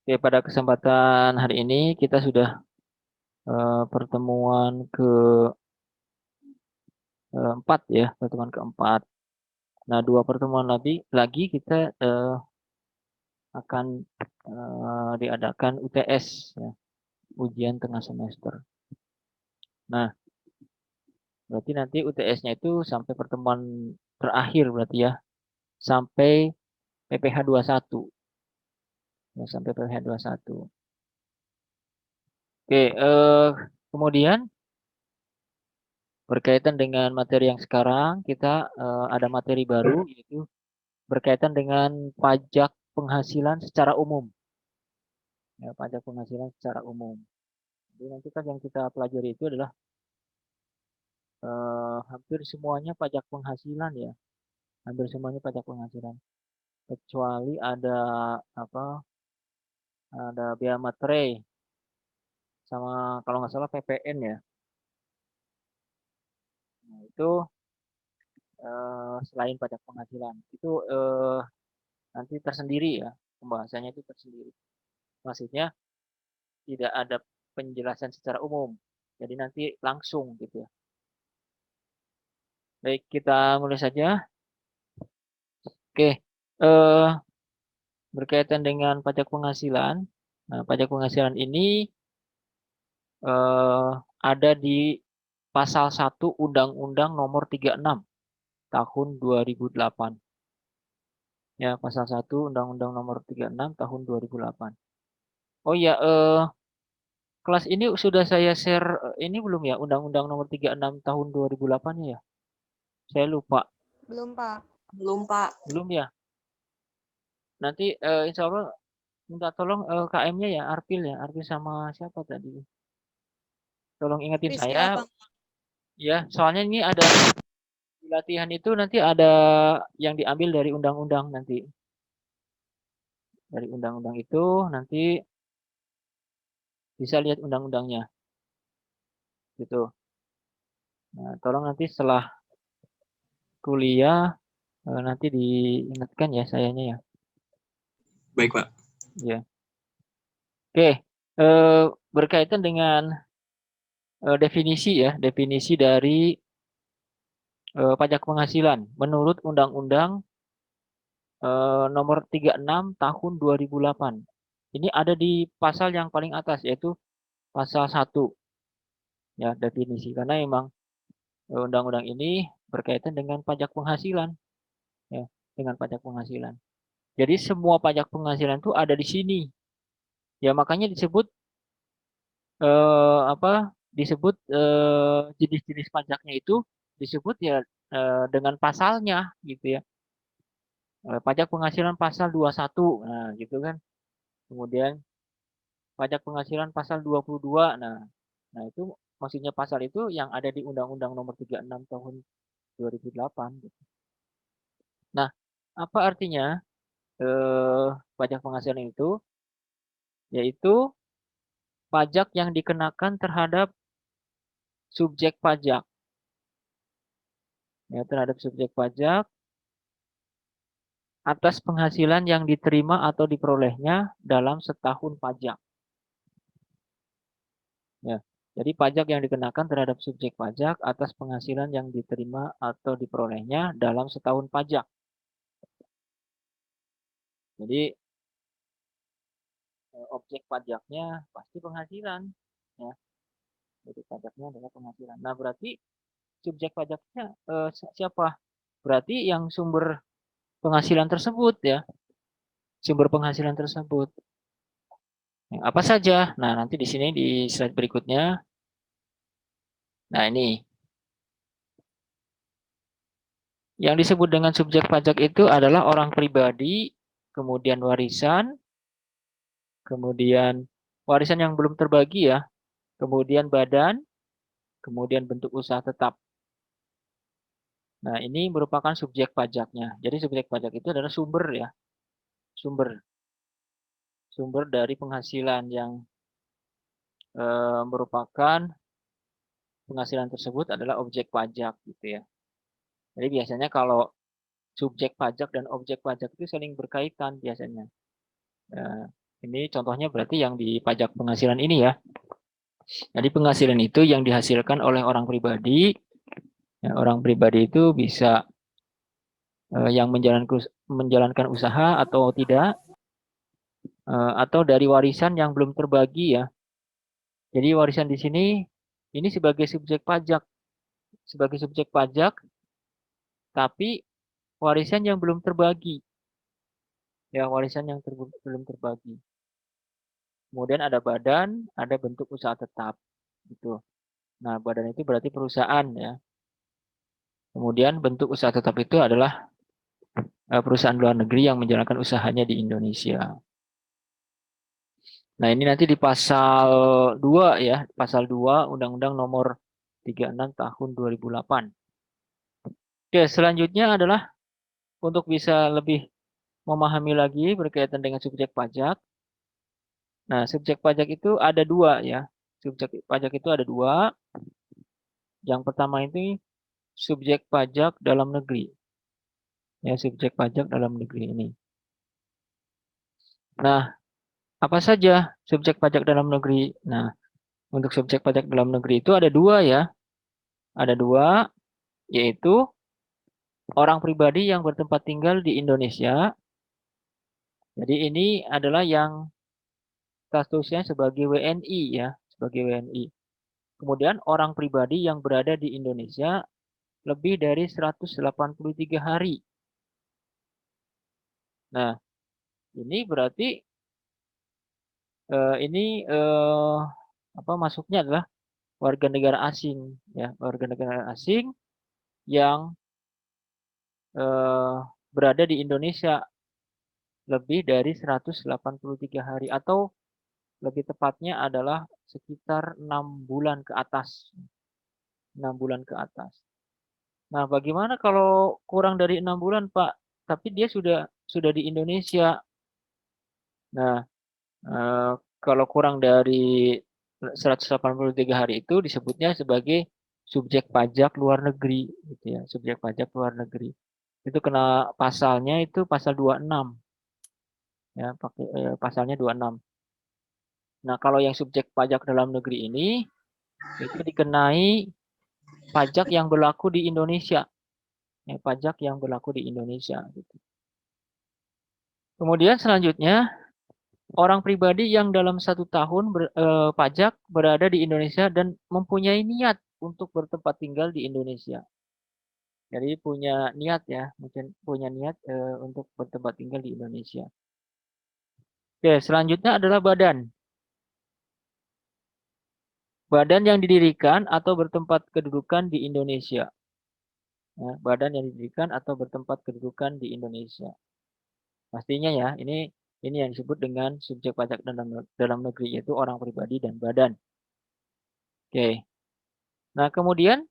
Oke, pada kesempatan hari ini kita sudah pertemuan keempat ya, pertemuan keempat. Nah, dua pertemuan lagi kita akan diadakan UTS ya, ujian tengah semester. Nah, berarti nanti UTS-nya itu sampai pertemuan terakhir berarti ya, sampai PPH 21. Ya, sampai PPH 21. Oke, kemudian berkaitan dengan materi yang sekarang, kita ada materi baru yaitu berkaitan dengan pajak penghasilan secara umum. Ya, pajak penghasilan secara umum. Jadi nanti kan yang kita pelajari itu adalah hampir semuanya pajak penghasilan ya. Hampir semuanya pajak penghasilan. Kecuali ada apa? Ada biaya materai sama kalau nggak salah PPN ya. Nah, itu selain pajak penghasilan. Itu nanti tersendiri ya. Pembahasannya itu tersendiri. Maksudnya tidak ada penjelasan secara umum. Jadi nanti langsung gitu ya. Baik, kita mulai saja. Oke, berkaitan dengan pajak penghasilan. Nah, pajak penghasilan ini ada di pasal 1 Undang-Undang Nomor 36 Tahun 2008. Ya, pasal 1 Undang-Undang Nomor 36 Tahun 2008. Oh ya, kelas ini sudah saya share ini belum ya, Undang-Undang Nomor 36 Tahun 2008 ya? Saya lupa. Belum, Pak. Belum, Pak. Belum ya? Nanti insya Allah minta tolong KM-nya ya, Arpil ya, Arpil sama siapa tadi? Tolong ingetin Rizky saya, apa? ya. Soalnya ini ada di latihan itu nanti ada yang diambil dari undang-undang nanti. Dari undang-undang itu nanti bisa lihat undang-undangnya, gitu. Nah, tolong nanti setelah kuliah nanti diingatkan ya sayanya ya. Baik, Pak. Ya. Oke, berkaitan dengan definisi ya, definisi dari pajak penghasilan menurut Undang-Undang nomor 36 tahun 2008. Ini ada di pasal yang paling atas yaitu pasal 1 ya definisi karena memang undang-undang ini berkaitan dengan pajak penghasilan ya, dengan pajak penghasilan. Jadi semua pajak penghasilan itu ada di sini. Ya makanya disebut apa? Disebut jenis-jenis pajaknya itu disebut ya dengan pasalnya gitu ya. Pajak penghasilan pasal 21. Nah, gitu kan. Kemudian pajak penghasilan pasal 22. Nah itu maksudnya pasal itu yang ada di Undang-Undang Nomor 36 Tahun 2008. Gitu. Nah, apa artinya pajak penghasilan itu? Yaitu pajak yang dikenakan terhadap subjek pajak. Ya, terhadap subjek pajak atas penghasilan yang diterima atau diperolehnya dalam setahun pajak. Ya, jadi pajak yang dikenakan terhadap subjek pajak atas penghasilan yang diterima atau diperolehnya dalam setahun pajak. Jadi objek pajaknya pasti penghasilan. Ya, jadi pajaknya adalah penghasilan. Nah, berarti subjek pajaknya siapa? Berarti yang sumber penghasilan tersebut ya, sumber penghasilan tersebut. Yang apa saja? Nah, nanti di sini di slide berikutnya. Nah, ini yang disebut dengan subjek pajak itu adalah orang pribadi, kemudian warisan, kemudian warisan yang belum terbagi ya, kemudian badan, kemudian bentuk usaha tetap. Nah, ini merupakan subjek pajaknya. Jadi subjek pajak itu adalah sumber ya, sumber sumber dari penghasilan yang merupakan penghasilan tersebut adalah objek pajak gitu ya. Jadi biasanya kalau subjek pajak dan objek pajak itu saling berkaitan biasanya. Ini contohnya berarti yang di pajak penghasilan ini ya. Jadi penghasilan itu yang dihasilkan oleh orang pribadi. Ya, orang pribadi itu bisa yang menjalankan usaha atau tidak, atau dari warisan yang belum terbagi ya. Jadi warisan di sini ini sebagai subjek pajak, tapi warisan yang belum terbagi, ya warisan yang belum terbagi. Kemudian ada badan, ada bentuk usaha tetap, gitu. Nah, badan itu berarti perusahaan ya. Kemudian bentuk usaha tetap itu adalah perusahaan luar negeri yang menjalankan usahanya di Indonesia. Nah, ini nanti di pasal 2 ya, pasal 2 Undang-Undang Nomor 36 Tahun 2008. Oke, selanjutnya adalah untuk bisa lebih memahami lagi berkaitan dengan subjek pajak. Nah, subjek pajak itu ada dua ya. Subjek pajak itu ada dua. Yang pertama ini subjek pajak dalam negeri. Ya, subjek pajak dalam negeri ini. Nah, apa saja subjek pajak dalam negeri? Nah, untuk subjek pajak dalam negeri itu ada dua ya. Ada dua, yaitu orang pribadi yang bertempat tinggal di Indonesia. Jadi ini adalah yang statusnya sebagai WNI ya, sebagai WNI. Kemudian orang pribadi yang berada di Indonesia lebih dari 183 hari. Nah, ini berarti ini apa masuknya adalah warga negara asing ya, warga negara asing yang berada di Indonesia lebih dari 183 hari atau lebih tepatnya adalah sekitar 6 bulan ke atas. 6 bulan ke atas. Nah, bagaimana kalau kurang dari 6 bulan, Pak? Tapi dia sudah di Indonesia. Nah, kalau kurang dari 183 hari itu disebutnya sebagai subjek pajak luar negeri gitu ya, subjek pajak luar negeri. Itu kena pasalnya itu pasal 26 ya, pakai pasalnya 26. Nah, kalau yang subjek pajak dalam negeri ini itu dikenai pajak yang berlaku di Indonesia. Ya, pajak yang berlaku di Indonesia gitu. Kemudian selanjutnya orang pribadi yang dalam 1 tahun pajak berada di Indonesia dan mempunyai niat untuk bertempat tinggal di Indonesia. Jadi punya niat ya, mungkin punya niat untuk bertempat tinggal di Indonesia. Oke, selanjutnya adalah badan. Badan yang didirikan atau bertempat kedudukan di Indonesia. Ya, badan yang didirikan atau bertempat kedudukan di Indonesia. Pastinya ya, ini yang disebut dengan subjek pajak dalam negeri, yaitu orang pribadi dan badan. Oke. Nah, kemudian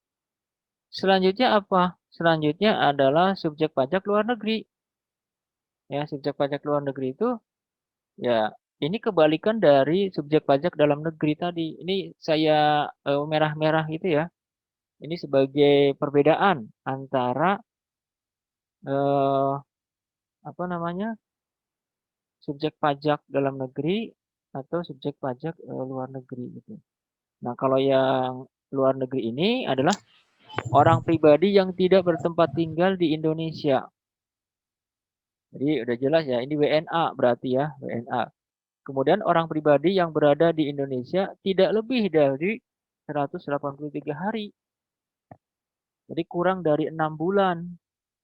selanjutnya apa? Selanjutnya adalah subjek pajak luar negeri. Ya, subjek pajak luar negeri itu ya ini kebalikan dari subjek pajak dalam negeri tadi. Ini saya merah-merah gitu ya. Ini sebagai perbedaan antara eh, apa namanya? Subjek pajak dalam negeri atau subjek pajak luar negeri gitu. Nah, kalau yang luar negeri ini adalah orang pribadi yang tidak bertempat tinggal di Indonesia. Jadi udah jelas ya, ini WNA berarti ya, WNA. Kemudian orang pribadi yang berada di Indonesia tidak lebih dari 183 hari. Jadi kurang dari 6 bulan.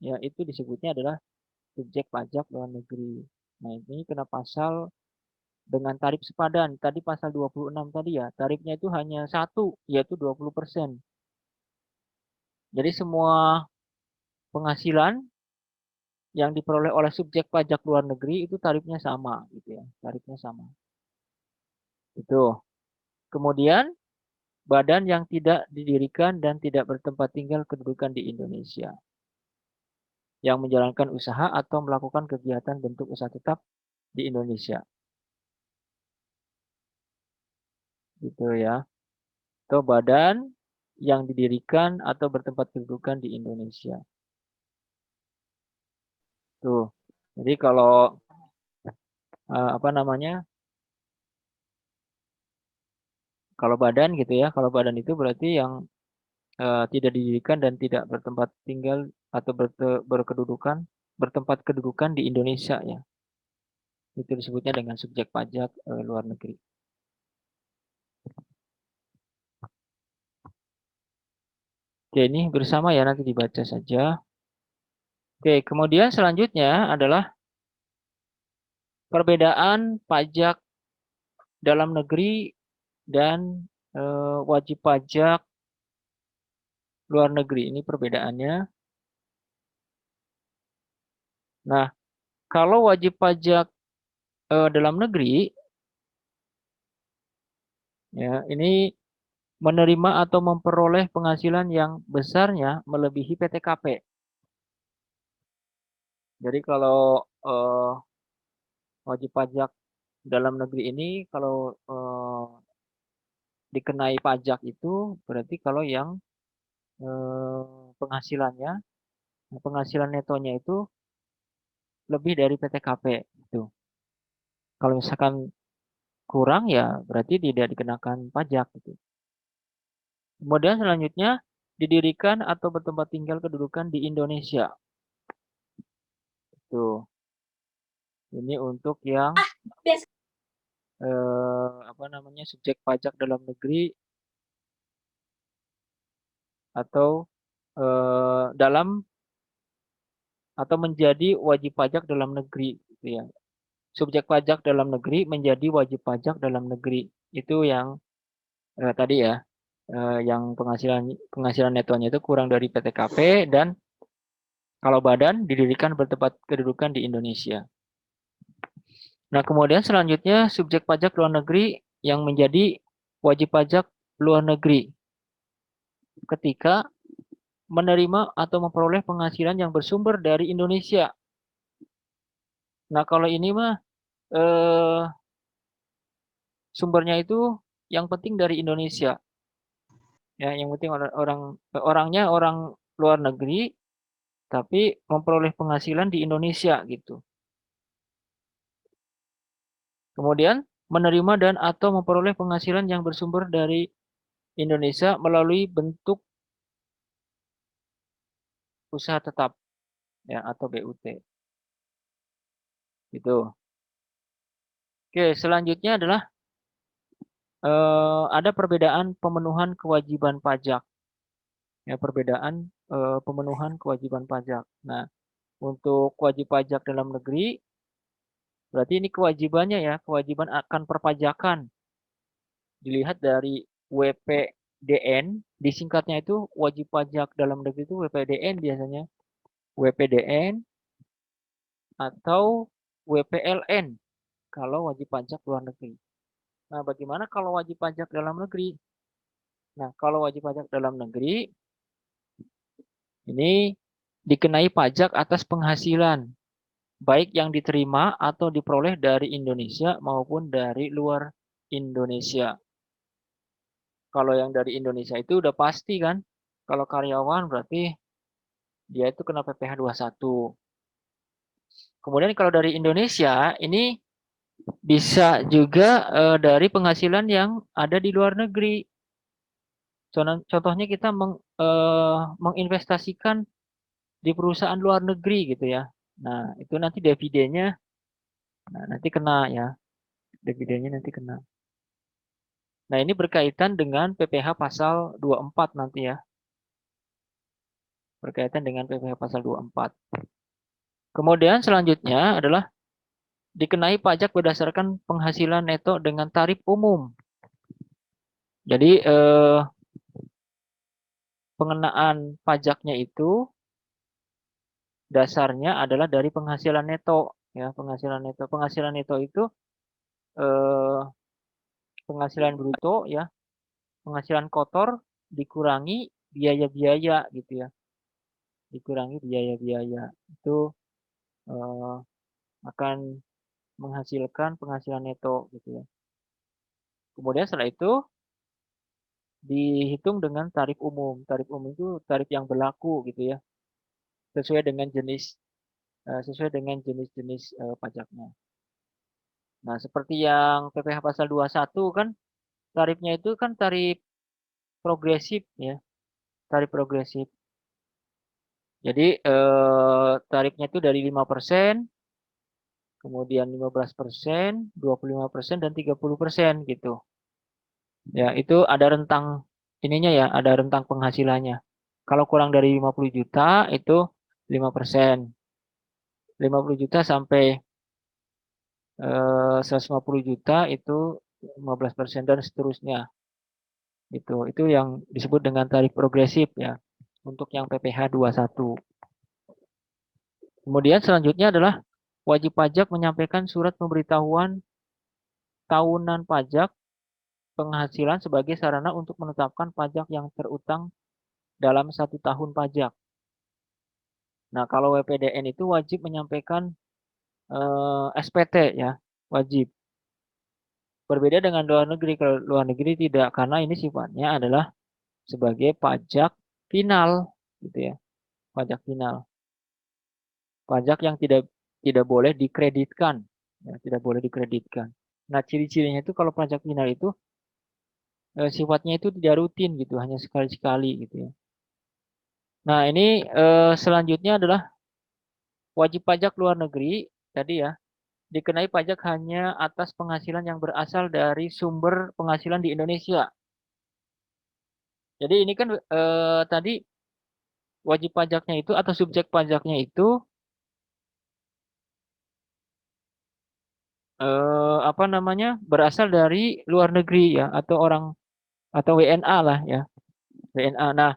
Ya, itu disebutnya adalah subjek pajak luar negeri. Nah, ini kena pasal dengan tarif sepadan. Tadi pasal 26 tadi ya, tarifnya itu hanya satu, yaitu 20%. Jadi semua penghasilan yang diperoleh oleh subjek pajak luar negeri itu tarifnya sama gitu ya, tarifnya sama. Itu. Kemudian badan yang tidak didirikan dan tidak bertempat tinggal kedudukan di Indonesia yang menjalankan usaha atau melakukan kegiatan bentuk usaha tetap di Indonesia. Gitu ya. Atau badan yang didirikan atau bertempat kedudukan di Indonesia. Tuh. Jadi kalau apa namanya? Kalau badan gitu ya, kalau badan itu berarti yang tidak didirikan dan tidak bertempat tinggal atau bertempat kedudukan di Indonesia ya. Itu disebutnya dengan subjek pajak luar negeri. Oke, ini bersama ya, nanti dibaca saja. Oke, kemudian selanjutnya adalah perbedaan pajak dalam negeri dan wajib pajak luar negeri. Ini perbedaannya. Nah, kalau wajib pajak dalam negeri, ya ini menerima atau memperoleh penghasilan yang besarnya melebihi PTKP. Jadi kalau wajib pajak dalam negeri ini kalau dikenai pajak itu berarti kalau yang penghasilan netonya itu lebih dari PTKP itu. Kalau misalkan kurang ya berarti tidak dikenakan pajak gitu. Kemudian selanjutnya didirikan atau bertempat tinggal kedudukan di Indonesia. Tuh. Ini untuk yang subjek pajak dalam negeri atau dalam atau menjadi wajib pajak dalam negeri gitu ya. Subjek pajak dalam negeri menjadi wajib pajak dalam negeri. Itu yang tadi ya, yang penghasilan netonya itu kurang dari PTKP dan kalau badan didirikan bertempat kedudukan di Indonesia. Nah, kemudian selanjutnya subjek pajak luar negeri yang menjadi wajib pajak luar negeri ketika menerima atau memperoleh penghasilan yang bersumber dari Indonesia. Nah, kalau ini mah sumbernya itu yang penting dari Indonesia. Ya, yang penting orangnya orang luar negeri tapi memperoleh penghasilan di Indonesia gitu. Kemudian menerima dan atau memperoleh penghasilan yang bersumber dari Indonesia melalui bentuk usaha tetap ya atau BUT. Gitu. Oke, selanjutnya adalah ada perbedaan pemenuhan kewajiban pajak. Ya, perbedaan pemenuhan kewajiban pajak. Nah, untuk wajib pajak dalam negeri berarti ini kewajibannya ya, kewajiban akan perpajakan. Dilihat dari WPDN, disingkatnya itu wajib pajak dalam negeri itu WPDN biasanya. WPDN atau WPLN kalau wajib pajak luar negeri. Nah, bagaimana kalau wajib pajak dalam negeri? Nah, kalau wajib pajak dalam negeri ini dikenai pajak atas penghasilan, baik yang diterima atau diperoleh dari Indonesia maupun dari luar Indonesia. Kalau yang dari Indonesia itu udah pasti kan, kalau karyawan berarti dia itu kena PPh 21. Kemudian kalau dari Indonesia ini bisa juga dari penghasilan yang ada di luar negeri. Contohnya kita menginvestasikan di perusahaan luar negeri gitu ya. Nah, itu nanti dividennya nanti kena ya. Dividennya nanti kena. Nah, ini berkaitan dengan PPh pasal 24 nanti ya. Berkaitan dengan PPh pasal 24. Kemudian selanjutnya adalah dikenai pajak berdasarkan penghasilan neto dengan tarif umum. Jadi pengenaan pajaknya itu dasarnya adalah dari penghasilan neto ya, penghasilan neto itu penghasilan bruto ya, penghasilan kotor dikurangi biaya-biaya gitu ya, dikurangi biaya-biaya itu akan menghasilkan penghasilan neto gitu ya. Kemudian setelah itu dihitung dengan tarif umum. Tarif umum itu tarif yang berlaku gitu ya, sesuai dengan jenis-jenis pajaknya. Nah, seperti yang PPh pasal 21 kan tarifnya itu kan tarif progresif ya, tarif progresif. Jadi tarifnya itu dari 5%, kemudian 15%, 25%, dan 30% gitu. Ya, itu ada rentang ininya ya, ada rentang penghasilannya. Kalau kurang dari 50 juta itu 5%. 50 juta sampai 150 juta itu 15% dan seterusnya. Itu yang disebut dengan tarif progresif ya untuk yang PPh 21. Kemudian selanjutnya adalah wajib pajak menyampaikan surat pemberitahuan tahunan pajak penghasilan sebagai sarana untuk menetapkan pajak yang terutang dalam 1 tahun pajak. Nah, kalau WPDN itu wajib menyampaikan SPT ya, wajib. Berbeda dengan luar negeri, kalau luar negeri tidak, karena ini sifatnya adalah sebagai pajak final, gitu ya, pajak final, pajak yang tidak boleh dikreditkan, ya, tidak boleh dikreditkan. Nah, ciri-cirinya itu kalau pajak final itu sifatnya itu tidak rutin gitu, hanya sekali-sekali gitu ya. Nah, ini selanjutnya adalah wajib pajak luar negeri tadi ya, dikenai pajak hanya atas penghasilan yang berasal dari sumber penghasilan di Indonesia. Jadi ini kan tadi wajib pajaknya itu atau subjek pajaknya itu apa namanya, berasal dari luar negeri ya, atau orang atau WNA lah ya, WNA. Nah,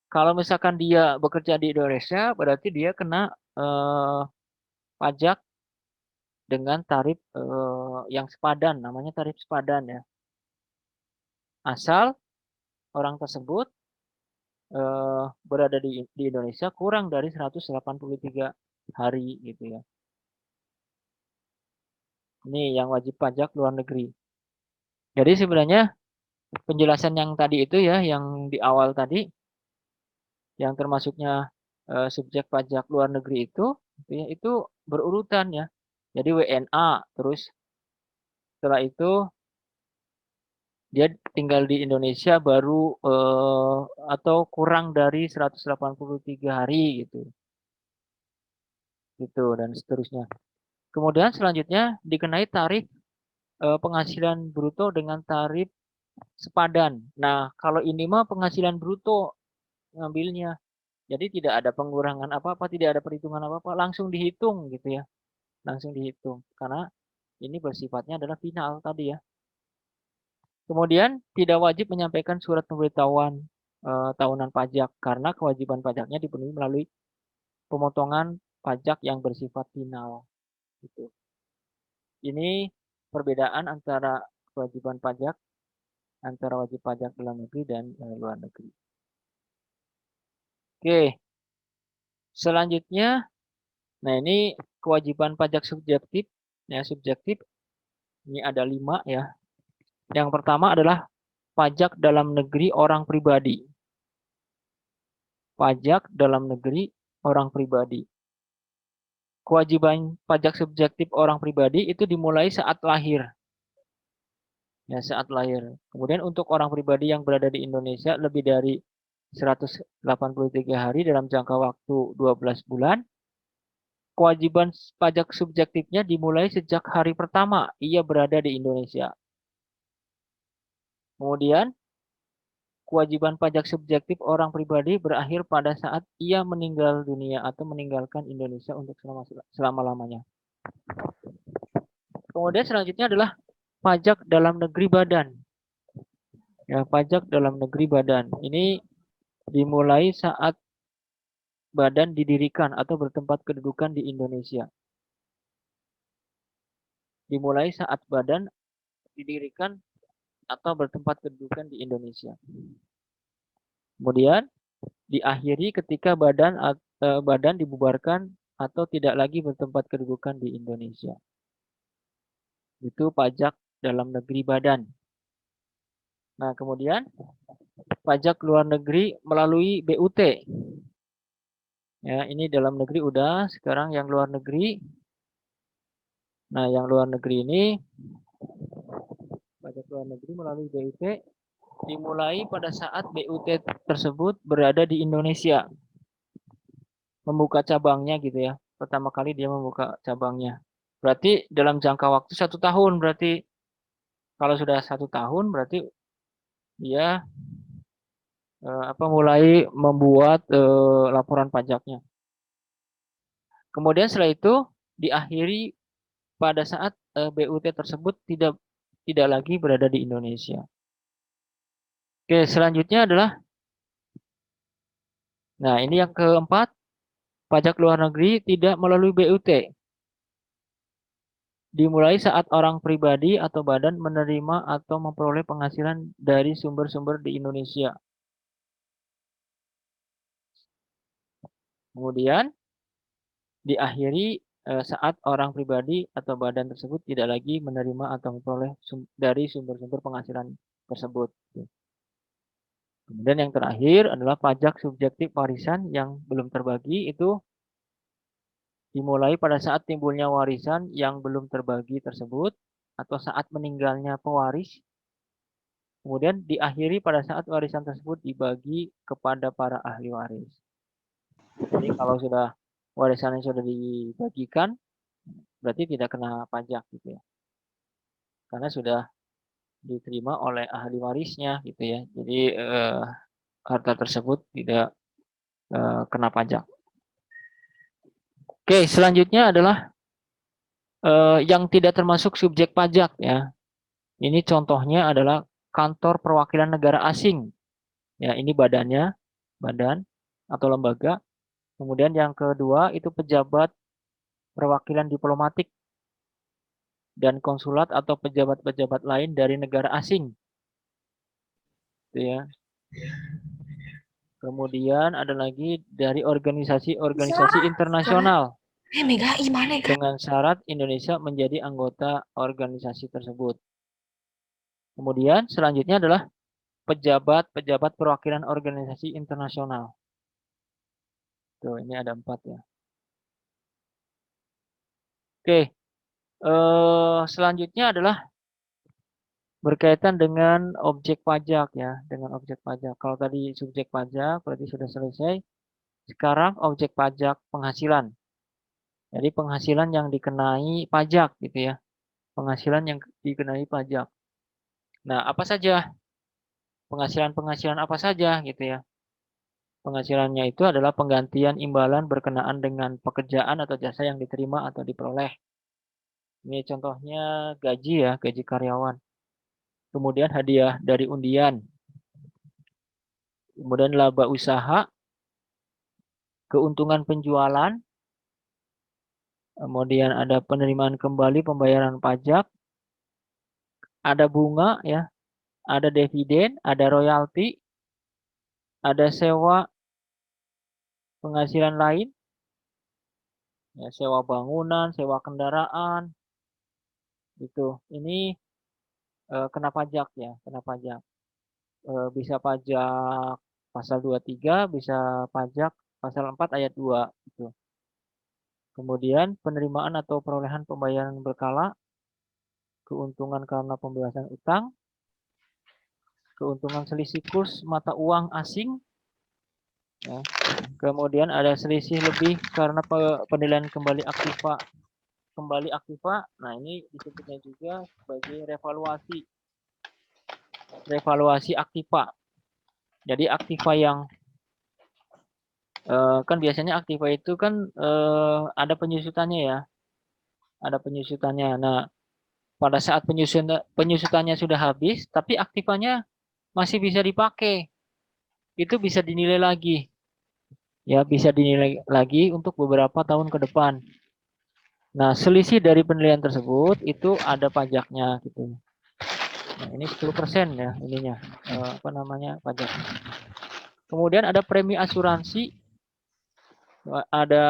kalau misalkan dia bekerja di Indonesia, berarti dia kena pajak dengan tarif yang sepadan, namanya tarif sepadan ya. Asal orang tersebut berada di Indonesia kurang dari 183 hari gitu ya. Ini yang wajib pajak luar negeri. Jadi sebenarnya penjelasan yang tadi itu ya, yang di awal tadi, yang termasuknya subjek pajak luar negeri itu, ya, itu berurutan ya. Jadi WNA, terus setelah itu dia tinggal di Indonesia baru atau kurang dari 183 hari gitu. Gitu dan seterusnya. Kemudian selanjutnya dikenai tarif penghasilan bruto dengan tarif sepadan. Nah, kalau ini mah penghasilan bruto ngambilnya. Jadi tidak ada pengurangan apa-apa, tidak ada perhitungan apa-apa, langsung dihitung gitu ya. Langsung dihitung. Karena ini bersifatnya adalah final tadi ya. Kemudian tidak wajib menyampaikan surat pemberitahuan tahunan pajak karena kewajiban pajaknya dipenuhi melalui pemotongan pajak yang bersifat final. Gitu. Ini perbedaan antara kewajiban pajak antara wajib pajak dalam negeri dan luar negeri. Oke, selanjutnya, nah ini kewajiban pajak subjektif, ya subjektif. Ini ada 5 ya. Yang pertama adalah pajak dalam negeri orang pribadi. Pajak dalam negeri orang pribadi. Kewajiban pajak subjektif orang pribadi itu dimulai saat lahir. Ya, saat lahir. Kemudian untuk orang pribadi yang berada di Indonesia lebih dari 183 hari dalam jangka waktu 12 bulan, kewajiban pajak subjektifnya dimulai sejak hari pertama ia berada di Indonesia. Kemudian, kewajiban pajak subjektif orang pribadi berakhir pada saat ia meninggal dunia atau meninggalkan Indonesia untuk selama-lamanya. Kemudian selanjutnya adalah pajak dalam negeri badan. Ya, pajak dalam negeri badan. Ini dimulai saat badan didirikan atau bertempat kedudukan di Indonesia. Dimulai saat badan didirikan atau bertempat kedudukan di Indonesia. Kemudian diakhiri ketika badan dibubarkan atau tidak lagi bertempat kedudukan di Indonesia. Itu pajak dalam negeri badan. Nah, kemudian pajak luar negeri melalui BUT. Ya, ini dalam negeri udah, sekarang yang luar negeri. Nah, yang luar negeri ini luar negeri melalui BUT dimulai pada saat BUT tersebut berada di Indonesia. Membuka cabangnya gitu ya. Pertama kali dia membuka cabangnya. Berarti dalam jangka waktu 1 tahun. Berarti kalau sudah 1 tahun berarti dia mulai membuat laporan pajaknya. Kemudian setelah itu diakhiri pada saat BUT tersebut tidak lagi berada di Indonesia. Oke, selanjutnya adalah nah ini yang keempat, pajak luar negeri tidak melalui BUT. Dimulai saat orang pribadi atau badan menerima atau memperoleh penghasilan dari sumber-sumber di Indonesia. Kemudian diakhiri saat orang pribadi atau badan tersebut tidak lagi menerima atau memperoleh dari sumber-sumber penghasilan tersebut. Kemudian yang terakhir adalah pajak subjektif warisan yang belum terbagi, itu dimulai pada saat timbulnya warisan yang belum terbagi tersebut atau saat meninggalnya pewaris. Kemudian diakhiri pada saat warisan tersebut dibagi kepada para ahli waris. Jadi kalau sudah warisannya sudah dibagikan, berarti tidak kena pajak gitu ya. Karena sudah diterima oleh ahli warisnya gitu ya. Jadi harta tersebut tidak kena pajak. Oke, selanjutnya adalah yang tidak termasuk subjek pajak ya. Ini contohnya adalah kantor perwakilan negara asing. Ya, ini badan atau lembaga. Kemudian yang kedua itu pejabat perwakilan diplomatik dan konsulat atau pejabat-pejabat lain dari negara asing. Itu ya. Kemudian ada lagi dari organisasi-organisasi internasional. Dengan syarat Indonesia menjadi anggota organisasi tersebut. Kemudian selanjutnya adalah pejabat-pejabat perwakilan organisasi internasional. Tuh, ini ada 4 ya. Oke. Selanjutnya adalah berkaitan dengan objek pajak ya, dengan objek pajak. Kalau tadi subjek pajak berarti sudah selesai. Sekarang objek pajak penghasilan. Jadi penghasilan yang dikenai pajak gitu ya. Penghasilan yang dikenai pajak. Nah, apa saja? Penghasilan-penghasilan apa saja gitu ya. Penghasilannya itu adalah penggantian imbalan berkenaan dengan pekerjaan atau jasa yang diterima atau diperoleh. Ini contohnya gaji ya, gaji karyawan. Kemudian hadiah dari undian. Kemudian laba usaha, keuntungan penjualan. Kemudian ada penerimaan kembali pembayaran pajak. Ada bunga ya, ada dividen, ada royalti, ada sewa penghasilan lain. Ya, sewa bangunan, sewa kendaraan. Gitu. Ini kena pajak ya, kena pajak. Bisa pajak pasal 23, bisa pajak pasal 4 ayat 2 gitu. Kemudian penerimaan atau perolehan pembayaran berkala, keuntungan karena pembebasan utang, keuntungan selisih kurs mata uang asing, ya. Kemudian ada selisih lebih karena penilaian kembali aktiva. Nah ini disebutnya juga sebagai revaluasi aktiva. Jadi aktiva yang kan biasanya aktiva itu kan ada penyusutannya ya, ada penyusutannya. Nah pada saat penyusutannya sudah habis, tapi aktivanya masih bisa dipakai, itu bisa dinilai lagi. Ya, bisa dinilai lagi untuk beberapa tahun ke depan. Nah, selisih dari penilaian tersebut itu ada pajaknya gitu. Nah, ini 10% ya ininya. Pajak. Kemudian ada premi asuransi. Ada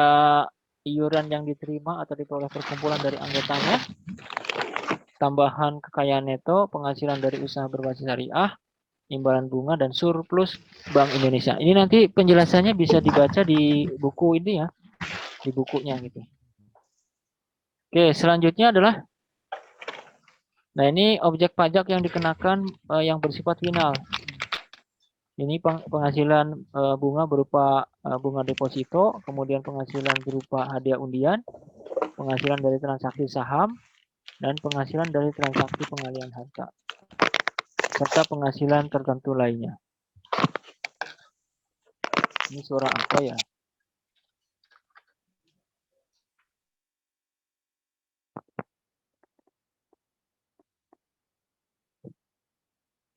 iuran yang diterima atau diperoleh perkumpulan dari anggotanya. Tambahan kekayaan neto, penghasilan dari usaha berbasis syariah, imbalan bunga dan surplus Bank Indonesia. Ini nanti penjelasannya bisa dibaca di buku ini ya, di bukunya gitu. Oke, selanjutnya adalah Nah, ini objek pajak yang dikenakan yang bersifat final. Ini penghasilan bunga berupa bunga deposito, kemudian penghasilan berupa hadiah undian, penghasilan dari transaksi saham, dan penghasilan dari transaksi pengalihan harta, serta penghasilan tertentu lainnya. Ini suara apa ya?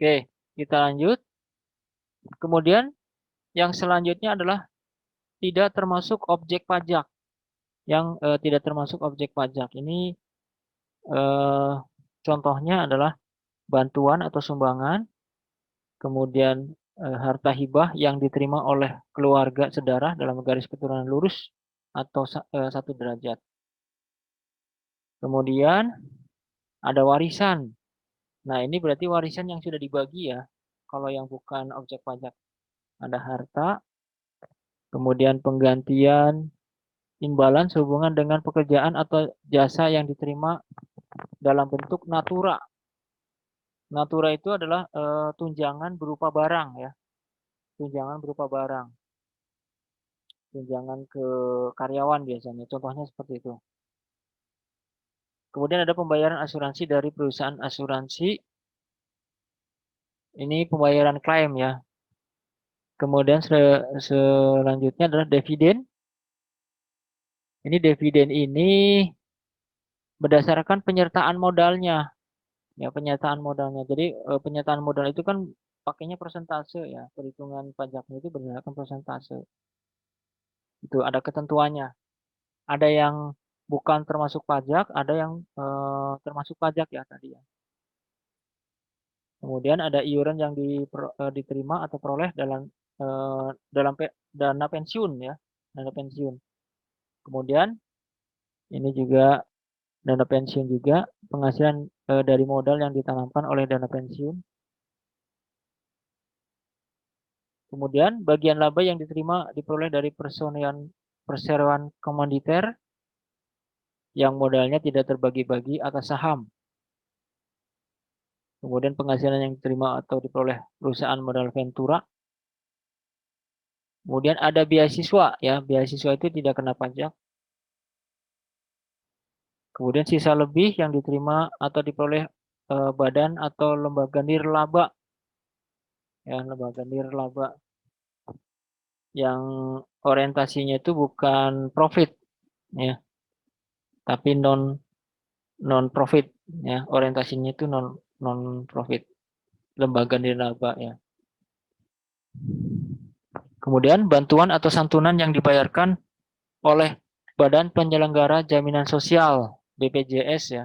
Oke, kita lanjut. Kemudian yang selanjutnya adalah tidak termasuk objek pajak. Yang tidak termasuk objek pajak ini contohnya adalah bantuan atau sumbangan, kemudian harta hibah yang diterima oleh keluarga sedarah dalam garis keturunan lurus atau 1 derajat. Kemudian ada warisan. Nah, ini berarti warisan yang sudah dibagi ya. Kalau yang bukan objek pajak ada harta, kemudian penggantian imbalan sehubungan dengan pekerjaan atau jasa yang diterima dalam bentuk natura. Natura itu adalah tunjangan berupa barang ya. Tunjangan berupa barang. Tunjangan ke karyawan biasanya. Contohnya seperti itu. Kemudian ada pembayaran asuransi dari perusahaan asuransi. Ini pembayaran klaim ya. Kemudian selanjutnya adalah dividen. Ini dividen ini berdasarkan penyertaan modalnya. Ya, penyertaan modalnya. Jadi penyertaan modal itu kan pakainya persentase ya. Perhitungan pajaknya itu berdasarkan persentase. Itu ada ketentuannya. Ada yang bukan termasuk pajak, ada yang termasuk pajak ya tadi ya. Kemudian ada iuran yang diterima atau peroleh dalam dana pensiun ya, dana pensiun. Kemudian ini juga dana pensiun juga penghasilan dari modal yang ditanamkan oleh dana pensiun. Kemudian bagian laba yang diterima diperoleh dari perseroan komanditer yang modalnya tidak terbagi-bagi atas saham. Kemudian penghasilan yang diterima atau diperoleh perusahaan modal ventura. Kemudian ada beasiswa ya, beasiswa itu tidak kena pajak. Kemudian sisa lebih yang diterima atau diperoleh badan atau lembaga nirlaba. Ya, lembaga nirlaba yang orientasinya itu bukan profit ya, tapi non profit ya, orientasinya itu non profit. Lembaga nirlaba ya. Kemudian bantuan atau santunan yang dibayarkan oleh Badan Penyelenggara Jaminan Sosial BPJS ya.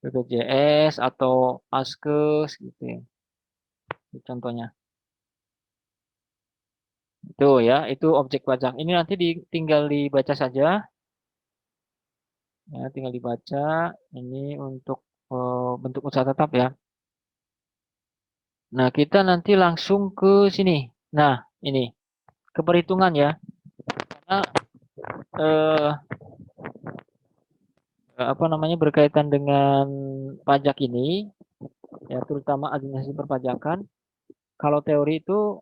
BPJS atau Askes gitu ya. Contohnya. Itu ya, itu objek pajak. Ini nanti tinggal dibaca saja. Ya, tinggal dibaca. Ini untuk bentuk usaha tetap ya. Nah, kita nanti langsung ke sini. Nah, ini ke perhitungan ya. Karena apa namanya berkaitan dengan pajak ini ya, terutama administrasi perpajakan. Kalau teori itu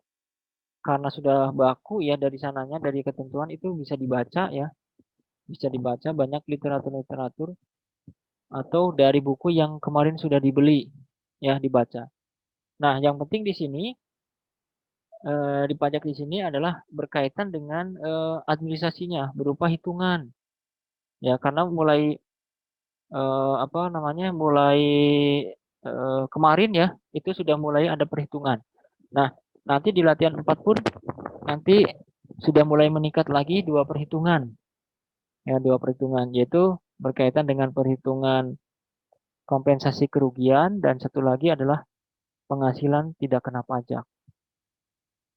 karena sudah baku ya dari sananya, dari ketentuan itu bisa dibaca ya. Bisa dibaca banyak literatur-literatur atau dari buku yang kemarin sudah dibeli ya, dibaca. Nah, yang penting di sini di pajak di sini adalah berkaitan dengan administrasinya berupa hitungan. Ya, karena mulai apa namanya? Mulai kemarin ya, itu sudah mulai ada perhitungan. Nah, nanti di latihan 4 pun nanti sudah mulai meningkat lagi 2 perhitungan. Ya, 2 perhitungan yaitu berkaitan dengan perhitungan kompensasi kerugian dan satu lagi adalah penghasilan tidak kena pajak.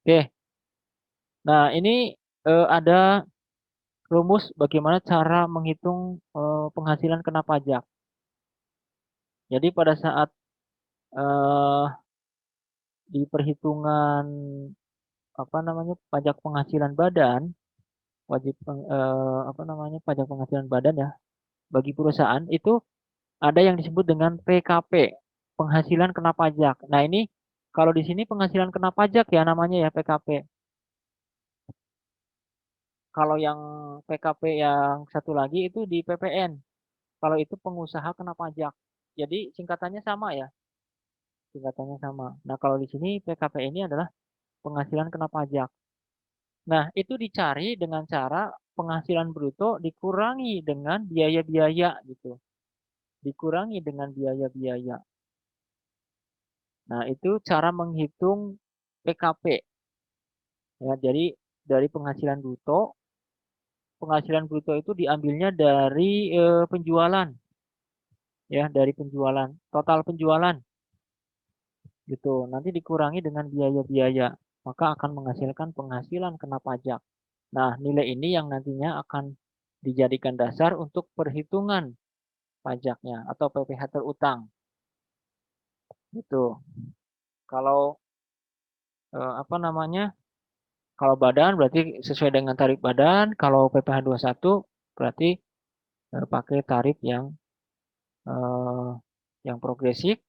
Oke. Nah, ini ada rumus bagaimana cara menghitung penghasilan kena pajak. Jadi pada saat di perhitungan apa namanya pajak penghasilan badan, wajib apa namanya pajak penghasilan badan ya bagi perusahaan itu ada yang disebut dengan PKP, penghasilan kena pajak. Nah, ini kalau di sini penghasilan kena pajak ya namanya ya PKP. Kalau yang PKP yang satu lagi itu di PPN. Kalau itu pengusaha kena pajak. Jadi singkatannya sama ya, singkatannya sama. Nah, kalau di sini PKP ini adalah penghasilan kena pajak. Nah, itu dicari dengan cara penghasilan bruto dikurangi dengan biaya-biaya gitu. Dikurangi dengan biaya-biaya. Nah, itu cara menghitung PKP. Ya, jadi dari penghasilan bruto itu diambilnya dari penjualan, ya, dari penjualan, total penjualan, gitu. Nanti dikurangi dengan biaya-biaya, maka akan menghasilkan penghasilan kena pajak. Nah, nilai ini yang nantinya akan dijadikan dasar untuk perhitungan pajaknya atau PPh terutang. Gitu. Kalau apa namanya? Kalau badan berarti sesuai dengan tarif badan, kalau PPh 21 berarti pakai tarif eh, yang progresif,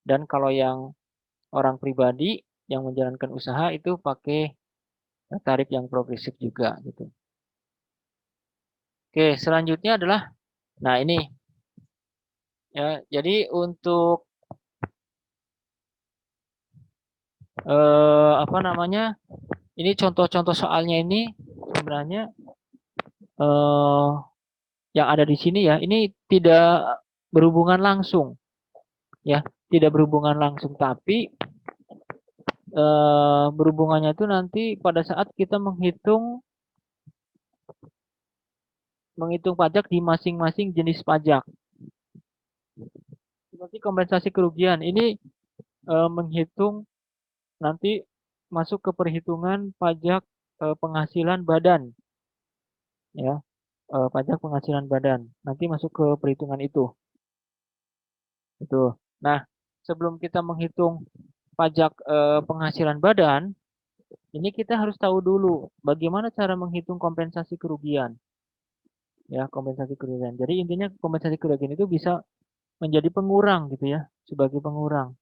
dan kalau yang orang pribadi yang menjalankan usaha itu pakai tarif yang progresif juga gitu. Oke, selanjutnya adalah nah ini ya, jadi untuk apa namanya? Ini contoh-contoh soalnya ini sebenarnya eh, yang ada di sini ya, ini tidak berhubungan langsung ya, tidak berhubungan langsung, tapi berhubungannya itu nanti pada saat kita menghitung pajak di masing-masing jenis pajak. Seperti kompensasi kerugian, ini menghitung nanti masuk ke perhitungan pajak penghasilan badan, ya, pajak penghasilan badan nanti masuk ke perhitungan itu. Itu. Nah, sebelum kita menghitung pajak penghasilan badan, ini kita harus tahu dulu bagaimana cara menghitung kompensasi kerugian. Ya, kompensasi kerugian. Jadi intinya kompensasi kerugian itu bisa menjadi pengurang gitu ya, sebagai pengurang.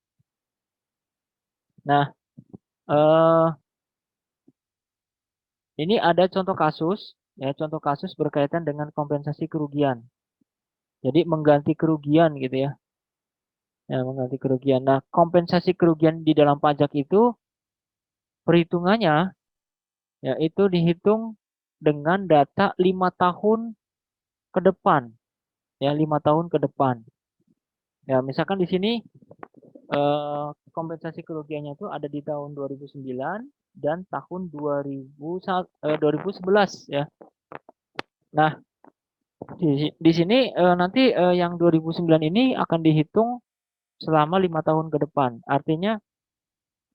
Nah, eh, ini ada contoh kasus, ya, contoh kasus berkaitan dengan kompensasi kerugian. Jadi mengganti kerugian gitu ya. Ya, mengganti kerugian. Nah, kompensasi kerugian di dalam pajak itu perhitungannya yaitu dihitung dengan data 5 tahun ke depan. Ya, 5 tahun ke depan. Ya, misalkan di sini kompensasi kerugiannya itu ada di tahun 2009 dan tahun 2011 ya. Nah, di sini nanti yang 2009 ini akan dihitung selama 5 tahun ke depan. Artinya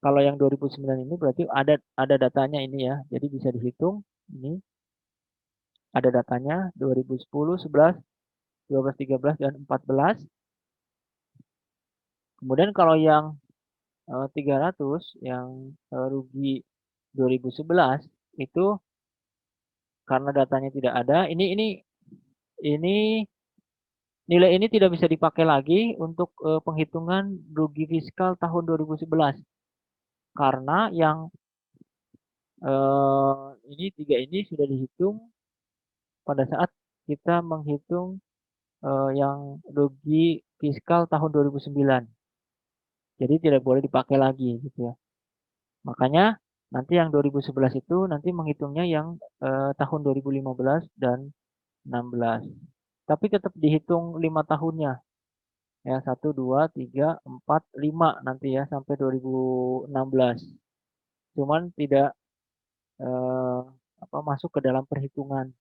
kalau yang 2009 ini berarti ada datanya ini ya. Jadi bisa dihitung ini ada datanya 2010, 11, 12, 13 dan 14. Kemudian kalau yang 300 yang rugi 2011 itu karena datanya tidak ada, ini nilai ini tidak bisa dipakai lagi untuk penghitungan rugi fiskal tahun 2011 karena yang ini tiga ini sudah dihitung pada saat kita menghitung yang rugi fiskal tahun 2009. Jadi tidak boleh dipakai lagi gitu ya. Makanya nanti yang 2011 itu nanti menghitungnya yang tahun 2015 dan 16. Tapi tetap dihitung 5 tahunnya. Ya, 1, 2, 3, 4, 5 nanti ya sampai 2016. Cuman tidak eh, masuk ke dalam perhitungan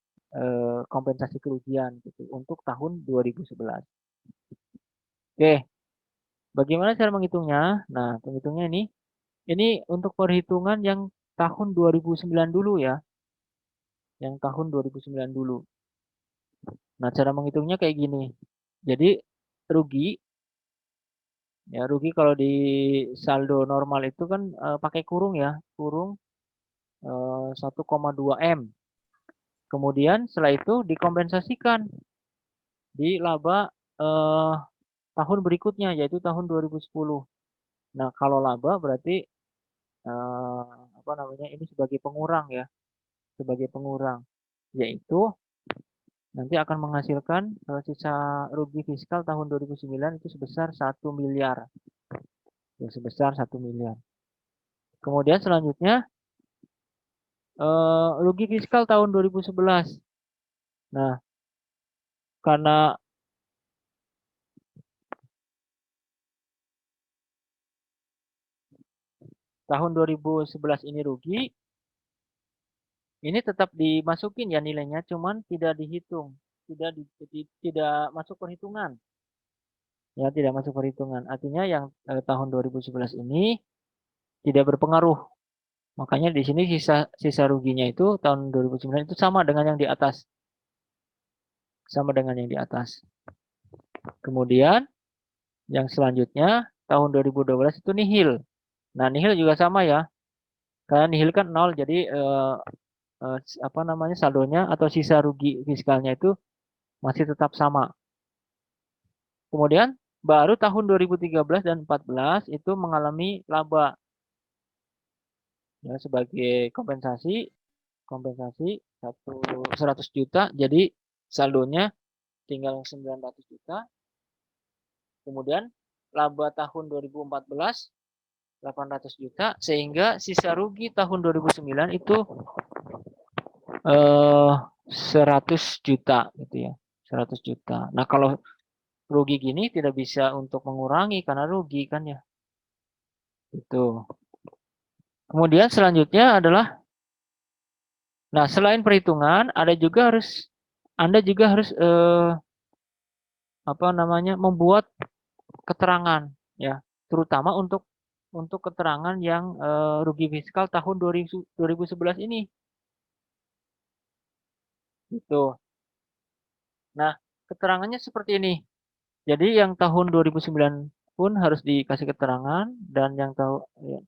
kompensasi kerugian gitu untuk tahun 2011. Oke, bagaimana cara menghitungnya? Nah, penghitungnya ini untuk perhitungan yang tahun 2009 dulu ya, yang tahun 2009 dulu. Nah, cara menghitungnya kayak gini. Jadi rugi ya, rugi kalau di saldo normal itu kan pakai kurung ya, kurung 1,2 M. Kemudian setelah itu dikompensasikan di laba tahun berikutnya, yaitu tahun 2010. Nah, kalau laba berarti apa namanya, ini sebagai pengurang ya, sebagai pengurang, yaitu nanti akan menghasilkan sisa rugi fiskal tahun 2009 itu sebesar 1 miliar, ya, sebesar 1 miliar. Kemudian selanjutnya rugi fiskal tahun 2011. Nah, karena tahun 2011 ini rugi, ini tetap dimasukin ya nilainya, cuman tidak dihitung, tidak masuk perhitungan. Ya, tidak masuk perhitungan. Artinya yang tahun 2011 ini tidak berpengaruh. Makanya di sini sisa sisa ruginya itu tahun 2009 itu sama dengan yang di atas. Sama dengan yang di atas. Kemudian yang selanjutnya tahun 2012 itu nihil. Nah, nihil juga sama ya. Karena nihil kan 0, jadi apa namanya, saldonya atau sisa rugi fiskalnya itu masih tetap sama. Kemudian baru tahun 2013 dan 2014 itu mengalami laba. Ya, sebagai kompensasi 100 juta, jadi saldonya tinggal 900 juta. Kemudian laba tahun 2014 800 juta, sehingga sisa rugi tahun 2009 itu 100 juta gitu ya. 100 juta. Nah, kalau rugi gini tidak bisa untuk mengurangi karena rugi kan ya. Itu. Kemudian selanjutnya adalah, nah, selain perhitungan Anda juga harus apa namanya, membuat keterangan ya, terutama untuk keterangan yang rugi fiskal tahun 2011 ini. Gitu. Nah, keterangannya seperti ini. Jadi yang tahun 2009 pun harus dikasih keterangan, dan yang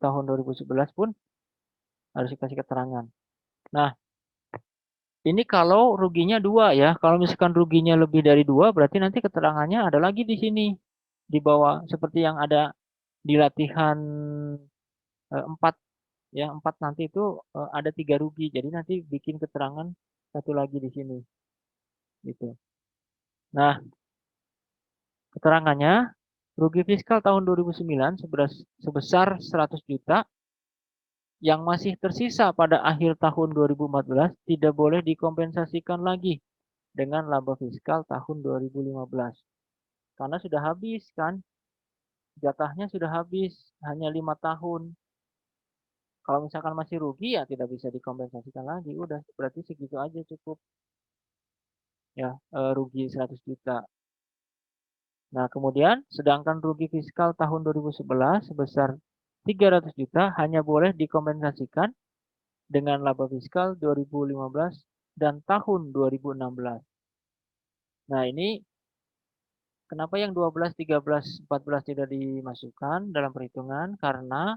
tahun 2011 pun harus dikasih keterangan. Nah, ini kalau ruginya 2 ya. Kalau misalkan ruginya lebih dari 2, berarti nanti keterangannya ada lagi di sini. Di bawah, seperti yang ada di latihan 4 ya. 4 nanti itu ada 3 rugi. Jadi nanti bikin keterangan satu lagi di sini. Gitu. Nah, keterangannya, rugi fiskal tahun 2009 sebesar 100 juta yang masih tersisa pada akhir tahun 2014 tidak boleh dikompensasikan lagi dengan laba fiskal tahun 2015. Karena sudah habis kan, jatahnya sudah habis, hanya 5 tahun. Kalau misalkan masih rugi ya tidak bisa dikompensasikan lagi, udah berarti segitu aja cukup. Ya, rugi 100 juta. Nah, kemudian sedangkan rugi fiskal tahun 2011 sebesar 300 juta hanya boleh dikompensasikan dengan laba fiskal 2015 dan tahun 2016. Nah, ini kenapa yang 12, 13, 14 tidak dimasukkan dalam perhitungan? Karena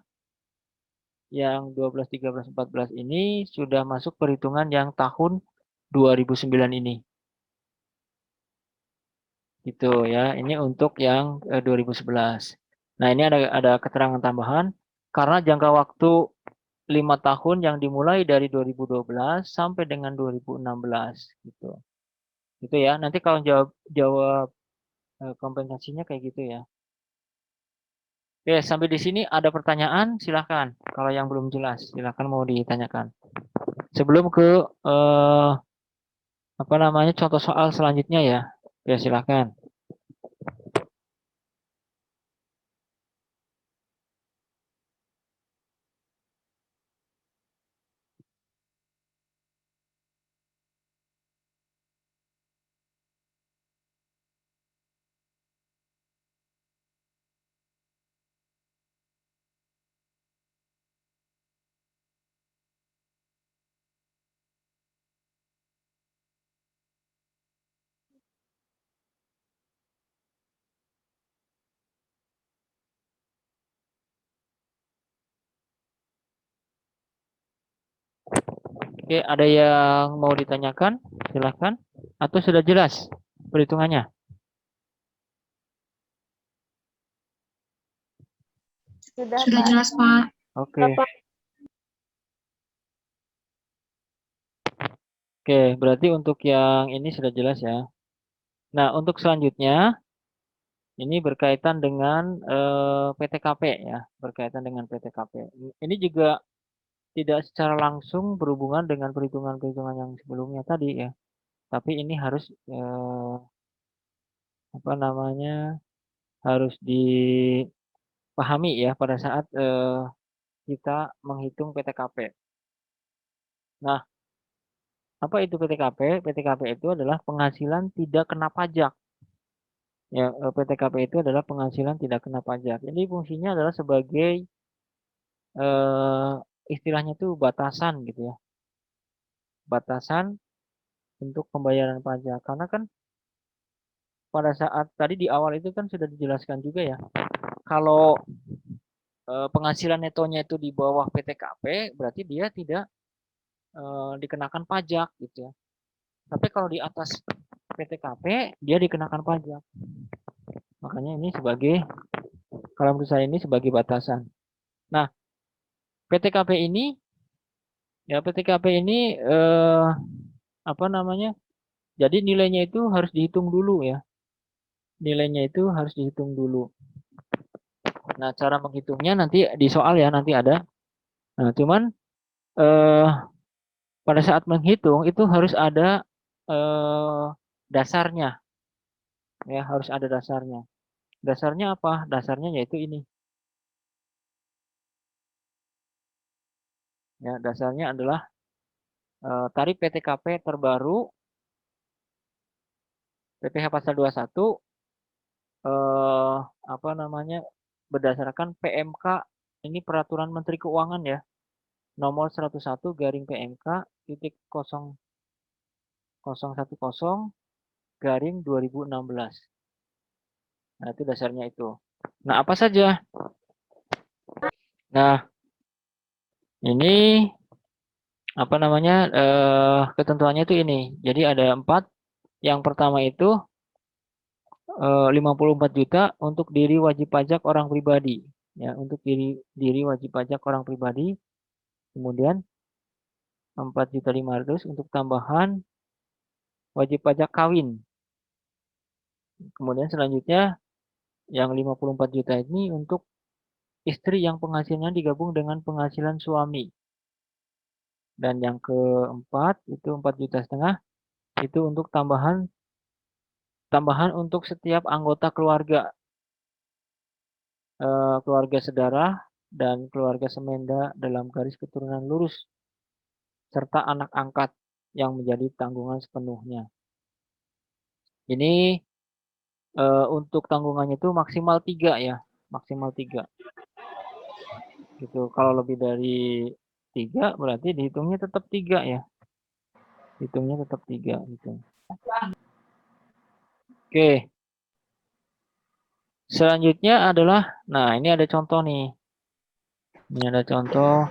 yang 12, 13, 14 ini sudah masuk perhitungan yang tahun 2009 ini. Gitu ya. Ini untuk yang 2011. Nah, ini ada keterangan tambahan karena jangka waktu 5 tahun yang dimulai dari 2012 sampai dengan 2016 gitu. Gitu ya. Nanti kalau jawab kompensasinya kayak gitu ya. Oke, sampai di sini ada pertanyaan, silahkan. Kalau yang belum jelas, silahkan mau ditanyakan. Sebelum ke apa namanya, contoh soal selanjutnya ya. Oke, silahkan. Oke, ada yang mau ditanyakan? Silahkan. Atau sudah jelas perhitungannya? Sudah, Sudah Pak. jelas, Pak. Oke. Oke, berarti untuk yang ini sudah jelas ya. Nah, untuk selanjutnya ini berkaitan dengan PTKP ya, berkaitan dengan PTKP. Ini juga tidak secara langsung berhubungan dengan perhitungan-perhitungan yang sebelumnya tadi ya. Tapi ini harus apa namanya? Harus dipahami ya pada saat kita menghitung PTKP. Nah, apa itu PTKP? PTKP itu adalah penghasilan tidak kena pajak. Ya, PTKP itu adalah penghasilan tidak kena pajak. Ini fungsinya adalah sebagai istilahnya itu batasan gitu ya. Batasan untuk pembayaran pajak. Karena kan pada saat tadi di awal itu kan sudah dijelaskan juga ya. Kalau penghasilan netonya itu di bawah PTKP, berarti dia tidak dikenakan pajak gitu ya. Tapi kalau di atas PTKP, dia dikenakan pajak. Makanya ini sebagai, kalau menurut saya ini sebagai batasan. Nah, PTKP ini, ya PTKP ini apa namanya? Jadi nilainya itu harus dihitung dulu ya. Nilainya itu harus dihitung dulu. Nah, cara menghitungnya nanti di soal ya, nanti ada. Nah, cuman pada saat menghitung itu harus ada dasarnya. Ya, harus ada dasarnya. Dasarnya apa? Dasarnya yaitu ini. Ya, dasarnya adalah tarif PTKP terbaru PPh pasal 21 apa namanya? Berdasarkan PMK ini peraturan Menteri Keuangan ya. Nomor 101 garing PMK titik 010 garing 2016. Nah, itu dasarnya itu. Nah, apa saja? Nah, ini apa namanya? Ketentuannya itu ini. Jadi ada 4. Yang pertama itu 54 juta untuk diri wajib pajak orang pribadi. Ya, untuk diri wajib pajak orang pribadi. Kemudian 4.500.000 untuk tambahan wajib pajak kawin. Kemudian selanjutnya yang 54 juta ini untuk istri yang penghasilannya digabung dengan penghasilan suami. Dan yang keempat itu 4,5 juta itu untuk tambahan untuk setiap anggota keluarga, keluarga sedarah dan keluarga semenda dalam garis keturunan lurus serta anak angkat yang menjadi tanggungan sepenuhnya. Ini untuk tanggungannya itu maksimal 3 ya, maksimal 3. Gitu. Kalau lebih dari 3 berarti dihitungnya tetap 3 ya. Hitungnya tetap 3 gitu. Oke. Selanjutnya adalah, nah ini ada contoh nih. Ini ada contoh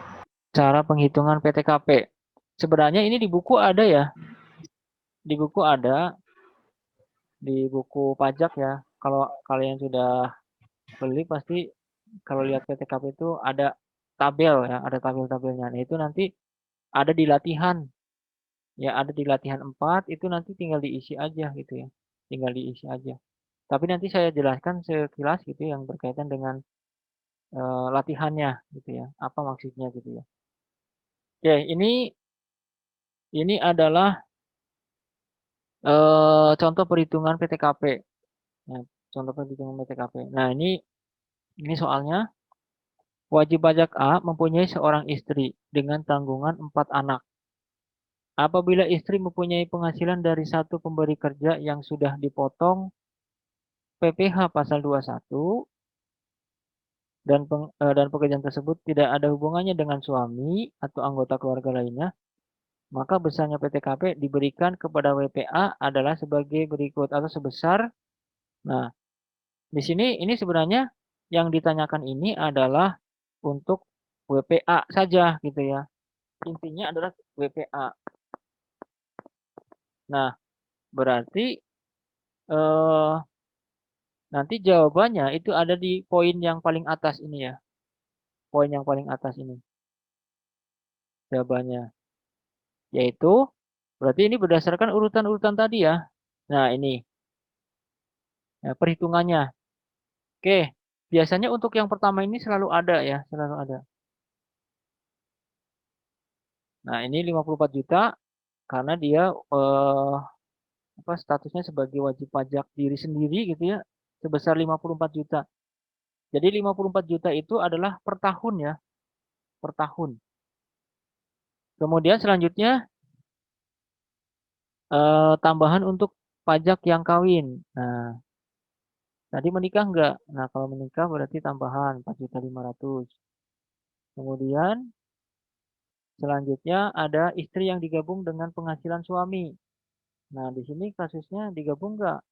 cara penghitungan PTKP. Sebenarnya ini di buku ada ya. Di buku ada, di buku pajak ya. Kalau kalian sudah beli pasti kalau lihat PTKP itu ada tabel ya, ada tabel-tabelnya. Nah, itu nanti ada di latihan. Ya, ada di latihan 4 itu nanti tinggal diisi aja gitu ya. Tinggal diisi aja. Tapi nanti saya jelaskan sekilas gitu yang berkaitan dengan latihannya gitu ya. Apa maksudnya gitu ya. Oke, ini adalah contoh perhitungan PTKP. Nah, contoh perhitungan PTKP. Nah, ini soalnya wajib pajak A mempunyai seorang istri dengan tanggungan 4 anak. Apabila istri mempunyai penghasilan dari satu pemberi kerja yang sudah dipotong PPh pasal 21 dan pekerjaan tersebut tidak ada hubungannya dengan suami atau anggota keluarga lainnya, maka besarnya PTKP diberikan kepada WPA adalah sebagai berikut atau sebesar. Nah, di sini ini sebenarnya yang ditanyakan ini adalah untuk WPA saja gitu ya. Intinya adalah WPA. Nah, berarti nanti jawabannya itu ada di poin yang paling atas ini ya. poin yang paling atas ini. Jawabannya yaitu berarti ini berdasarkan urutan-urutan tadi ya. Nah, ini ya, perhitungannya. Oke, biasanya untuk yang pertama ini selalu ada ya, selalu ada. Nah, ini 54 juta karena dia statusnya sebagai wajib pajak diri sendiri gitu ya, sebesar 54 juta. Jadi 54 juta itu adalah per tahun ya, per tahun. Kemudian selanjutnya tambahan untuk pajak yang kawin. Nah, tadi menikah enggak? Nah, kalau menikah berarti tambahan 4.500.000. Kemudian selanjutnya ada istri yang digabung dengan penghasilan suami. Nah, di sini kasusnya digabung enggak?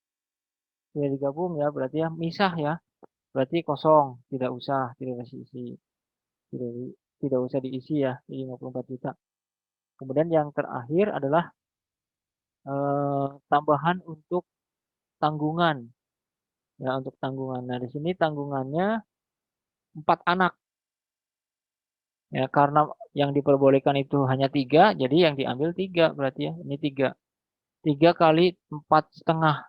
Tidak digabung ya, berarti ya misah ya. Berarti kosong, tidak usah, tidak diisi. Tidak, tidak usah diisi ya, 54 juta. Kemudian yang terakhir adalah tambahan untuk tanggungan. Ya, untuk tanggungan. Nah, di sini tanggungannya 4 anak. Ya, karena yang diperbolehkan itu hanya 3, jadi yang diambil 3 berarti ya. Ini 3. 3 kali 4,5.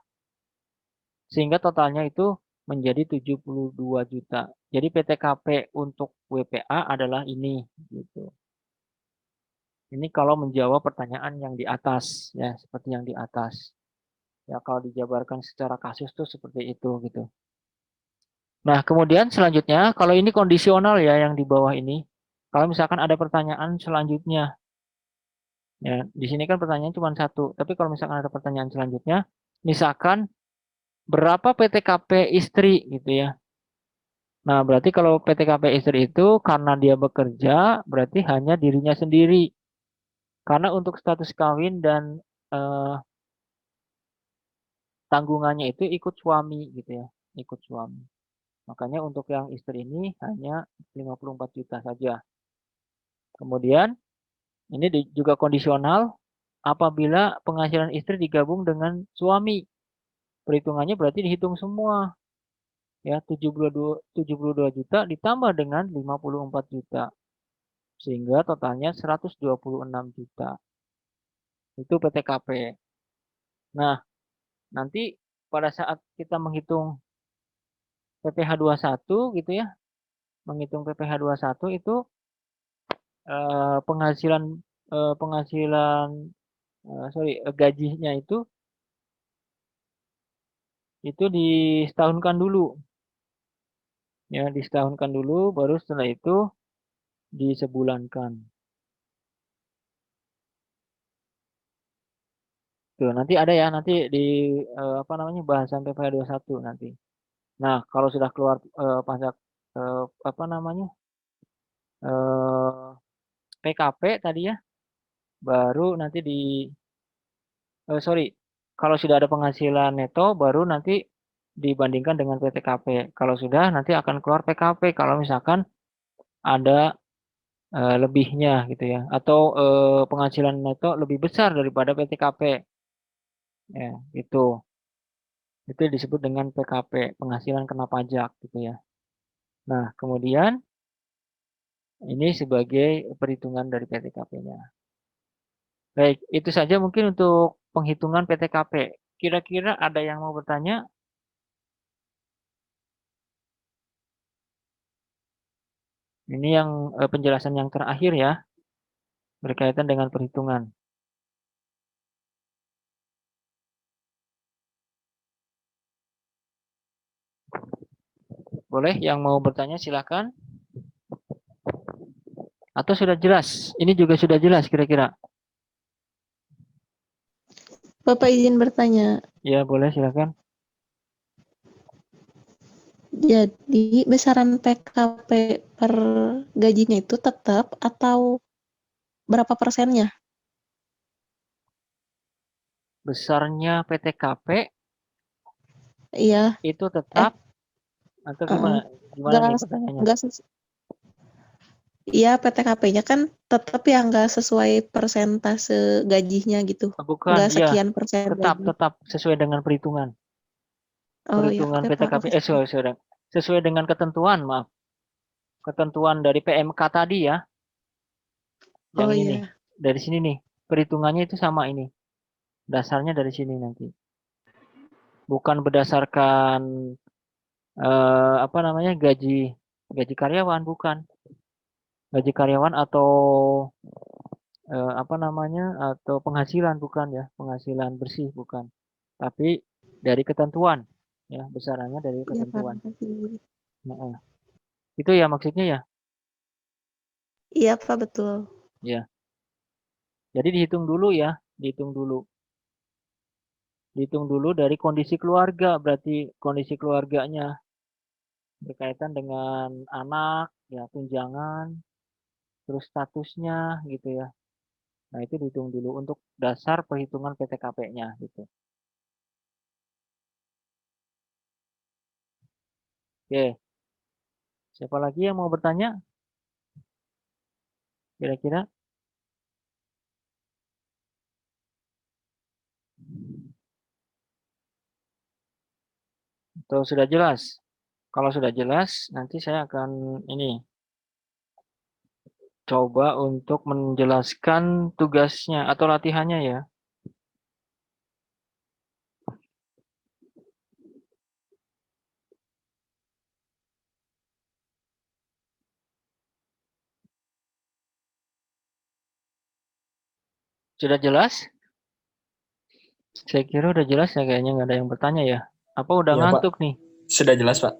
Sehingga totalnya itu menjadi 72 juta. Jadi PTKP untuk WPA adalah ini gitu. Ini kalau menjawab pertanyaan yang di atas ya, seperti yang di atas. Ya, kalau dijabarkan secara kasus tuh seperti itu gitu. Nah, kemudian selanjutnya kalau ini kondisional ya yang di bawah ini. Kalau misalkan ada pertanyaan selanjutnya. Ya, di sini kan pertanyaan cuma satu, tapi kalau misalkan ada pertanyaan selanjutnya, misalkan berapa PTKP istri gitu ya. Nah, berarti kalau PTKP istri itu karena dia bekerja, berarti hanya dirinya sendiri. Karena untuk status kawin dan tanggungannya itu ikut suami gitu ya, ikut suami. Makanya untuk yang istri ini hanya 54 juta saja. Kemudian ini juga kondisional apabila penghasilan istri digabung dengan suami. Perhitungannya berarti dihitung semua. Ya, 72 juta ditambah dengan 54 juta. Sehingga totalnya 126 juta. Itu PTKP. Nah, nanti pada saat kita menghitung PPh 21 gitu ya. Menghitung PPh 21 itu gajinya itu disetahunkan dulu. Ya, disetahunkan dulu baru setelah itu disebulankan. Tuh, nanti ada ya nanti di bahasan PPh 21 nanti. Nah, kalau sudah keluar pajak PKP tadi ya, baru nanti kalau sudah ada penghasilan neto baru nanti dibandingkan dengan PTKP. Kalau sudah nanti akan keluar PKP kalau misalkan ada lebihnya gitu ya, atau penghasilan neto lebih besar daripada PTKP. Ya, itu disebut dengan PKP, penghasilan kena pajak gitu ya. Nah, kemudian ini sebagai perhitungan dari PTKP-nya. Baik, itu saja mungkin untuk penghitungan PTKP. Kira-kira ada yang mau bertanya? Ini yang penjelasan yang terakhir ya, berkaitan dengan perhitungan. Boleh yang mau bertanya silakan. Atau sudah jelas? Ini juga sudah jelas kira-kira. Bapak izin bertanya. Ya, boleh silakan. Jadi besaran PKP per gajinya itu tetap atau berapa persennya? Besarnya PTKP Iya. itu tetap atau gimana? Gimana nih pertanyaannya? Iya, PTKP-nya kan tetap ya nggak sesuai persentase gajinya gitu. Bukan, Nggak iya. sekian persen gaji. Tetap sesuai dengan perhitungan. Oh iya, Perhitungan oke, Pak. PTKP sesuai dengan ketentuan, maaf. ketentuan dari PMK tadi ya. Yang Oh ini nih. iya. Dari sini nih. Perhitungannya itu sama ini. Dasarnya dari sini nanti. Bukan berdasarkan apa namanya gaji karyawan, bukan. Gaji karyawan atau apa namanya atau penghasilan, bukan ya, penghasilan bersih bukan. Tapi dari ketentuan ya, besarannya dari Iya, ketentuan. Pak. Nah, itu ya maksudnya ya. Iya, Pak, betul. Ya. Jadi dihitung dulu ya, dihitung dulu. Dihitung dulu dari kondisi keluarga, berarti kondisi keluarganya berkaitan dengan anak, ya tunjangan, terus statusnya gitu ya. Nah, itu dihitung dulu untuk dasar perhitungan PTKP-nya gitu. Oke. Siapa lagi yang mau bertanya? Kira-kira? Atau sudah jelas? Kalau sudah jelas, nanti saya akan ini coba untuk menjelaskan tugasnya atau latihannya ya. Sudah jelas? Saya kira udah jelas ya, kayaknya nggak ada yang bertanya ya. Apa udah Iya, Pak. ngantuk nih? Sudah jelas, Pak.